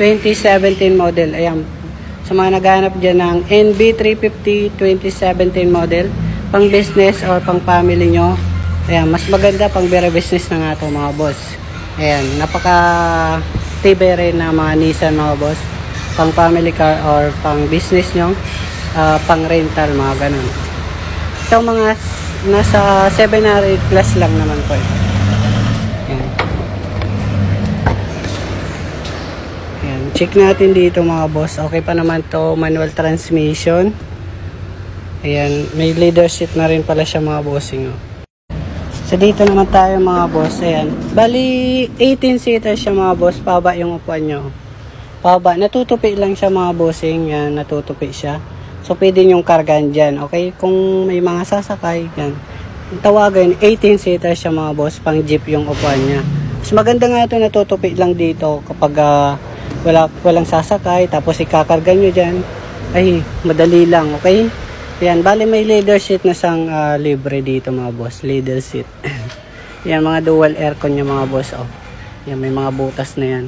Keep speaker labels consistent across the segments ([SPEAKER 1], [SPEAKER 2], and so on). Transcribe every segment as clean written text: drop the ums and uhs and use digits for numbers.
[SPEAKER 1] 2017 model. Ayan. Sa mga naghahanap dyan ng NB350 2017 model, pang business or pang family nyo. Ayan, mas maganda pang beer business na nga ito mga boss. Ayan, napaka tibay rin na mga Nissan mga boss. Pang family car or pang business nyo, pang rental, mga ganun. Ito mga nasa 700 plus lang naman po. Ayan. Ayan, check natin dito mga boss. Okay pa naman to, manual transmission. Ayan, may leather seat na rin pala siya mga bossing. Oh. So dito naman tayo mga boss. Ayan, bali 18 seater siya mga boss. Paba yung upuan nyo. Paba, natutupi lang siya mga bossing. Yan, natutupi siya. So pwede yung kargan dyan. Okay, kung may mga sasakay, yan. Tawagan, 18 seater siya mga boss. Pang jeep yung upuan niya. Mas maganda nga ito, natutupi lang dito kapag walang sasakay, tapos ikakarga nyo dyan, ay madali lang. Okay, yan, bali may leather seat na sang libre dito mga boss, leather seat. Yan, mga dual aircon niya mga boss. Oh, yan, may mga butas na yan.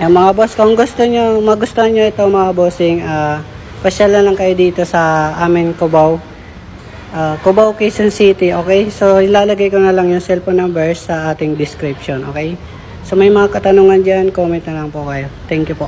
[SPEAKER 1] Yan mga boss, kung magustuhan nyo ito mga bossing, pasyalan lang kayo dito sa amin Cubao, Cubao, Quezon City. Okay, so ilalagay ko na lang yung cellphone number sa ating description. Okay, so may mga katanungan dyan, comment na lang po kayo. Thank you po.